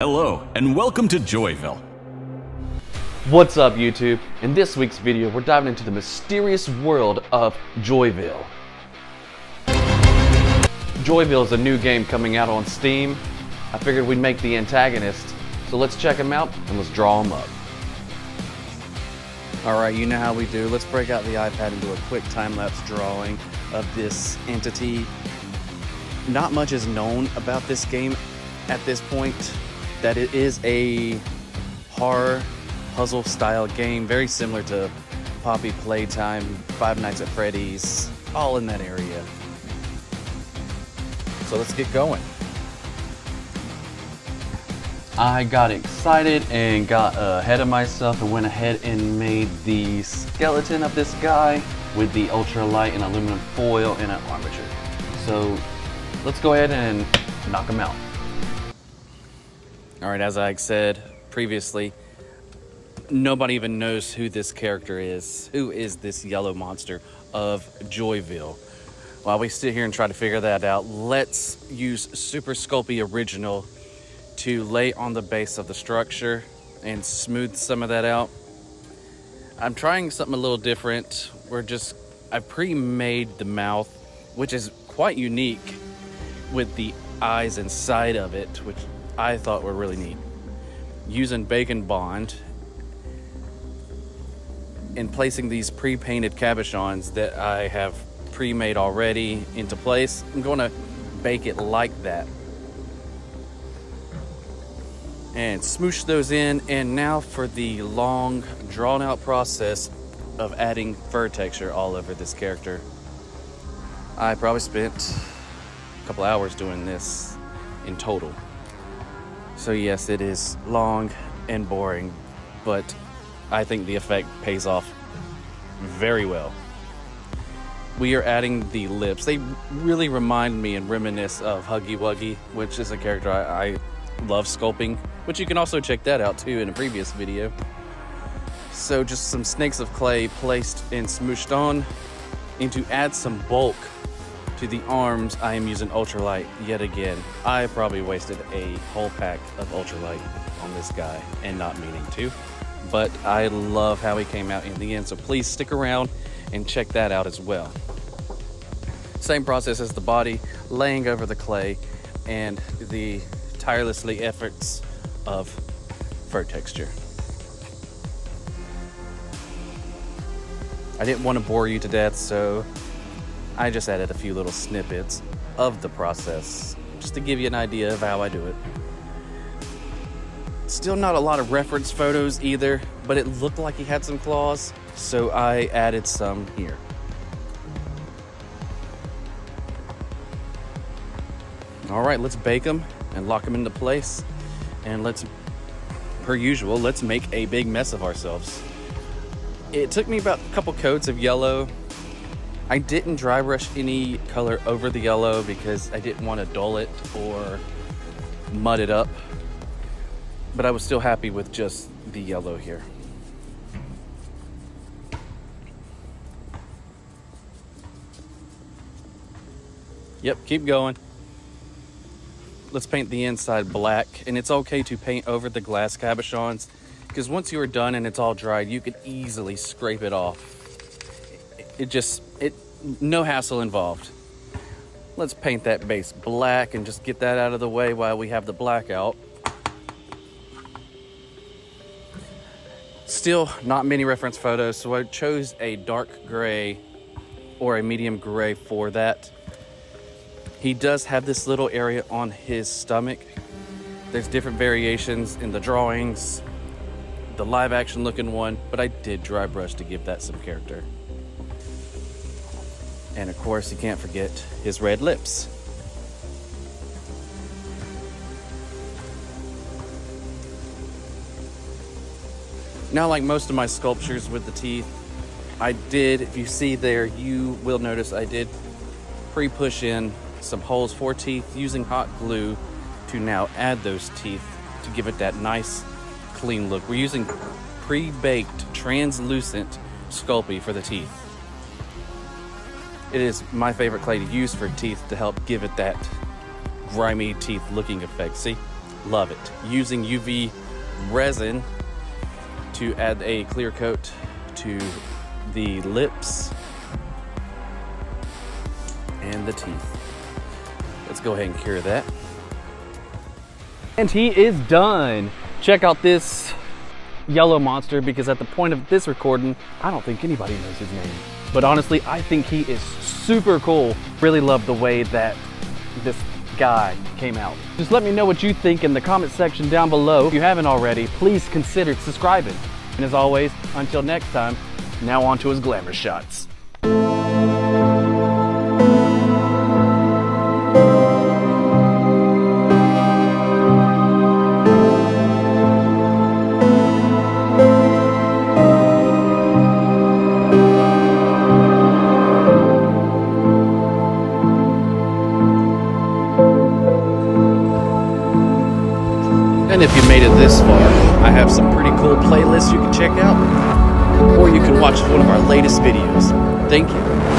Hello, and welcome to Joyville. What's up, YouTube? In this week's video, we're diving into the mysterious world of Joyville. Joyville is a new game coming out on Steam. I figured we'd make the antagonist, so let's check him out and let's draw him up. Alright, you know how we do. Let's break out the iPad and do a quick time-lapse drawing of this entity. Not much is known about this game at this point. That it is a horror puzzle style game, very similar to Poppy Playtime, Five Nights at Freddy's, all in that area. So let's get going. I got excited and got ahead of myself and went ahead and made the skeleton of this guy with the ultralight and aluminum foil and an armature. So let's go ahead and knock him out. Alright, as I said previously, nobody even knows who this character is. Who is this yellow monster of Joyville? While we sit here and try to figure that out, let's use Super Sculpy Original to lay on the base of the structure and smooth some of that out. I'm trying something a little different. I pre-made the mouth, which is quite unique, with the eyes inside of it, which I thought were really neat. Using Bacon Bond and placing these pre-painted cabochons that I have pre-made already into place, I'm going to bake it like that. And smoosh those in, and now for the long, drawn-out process of adding fur texture all over this character. I probably spent a couple hours doing this in total. So yes, it is long and boring, but I think the effect pays off very well. We are adding the lips. They really remind me and reminisce of Huggy Wuggy, which is a character I love sculpting, which you can also check that out too in a previous video. So just some snakes of clay placed and smooshed on. And to add some bulk to the arms, I am using ultralight yet again. I probably wasted a whole pack of ultralight on this guy and not meaning to, but I love how he came out in the end, so please stick around and check that out as well. Same process as the body, laying over the clay and the tirelessly efforts of fur texture. I didn't want to bore you to death, so I just added a few little snippets of the process just to give you an idea of how I do it. Still not a lot of reference photos either, but it looked like he had some claws, so I added some here. All right, let's bake them and lock them into place, and per usual, let's make a big mess of ourselves. It took me about a couple coats of yellow. I didn't dry brush any color over the yellow because I didn't want to dull it or mud it up, but I was still happy with just the yellow here. Yep, keep going. Let's paint the inside black, and it's okay to paint over the glass cabochons because once you are done and it's all dried, you can easily scrape it off. No hassle involved. Let's paint that base black and just get that out of the way while we have the black out. Still not many reference photos, so I chose a dark gray or a medium gray for that. He does have this little area on his stomach. There's different variations in the drawings, the live action looking one, but I did dry brush to give that some character. And of course, you can't forget his red lips. Now, like most of my sculptures with the teeth, if you see there, you will notice I did pre-push in some holes for teeth using hot glue to now add those teeth to give it that nice, clean look. We're using pre-baked translucent Sculpy for the teeth. It is my favorite clay to use for teeth to help give it that grimy teeth looking effect. See, Love it. Using UV resin to add a clear coat to the lips and the teeth. Let's go ahead and cure that. And he is done. Check out this yellow monster, because at the point of this recording, I don't think anybody knows his name. But honestly, I think he is super cool. Really love the way that this guy came out. Just let me know what you think in the comment section down below. If you haven't already, please consider subscribing. And as always, until next time, now on to his glamour shots. And if you made it this far, I have some pretty cool playlists you can check out, or you can watch one of our latest videos. Thank you.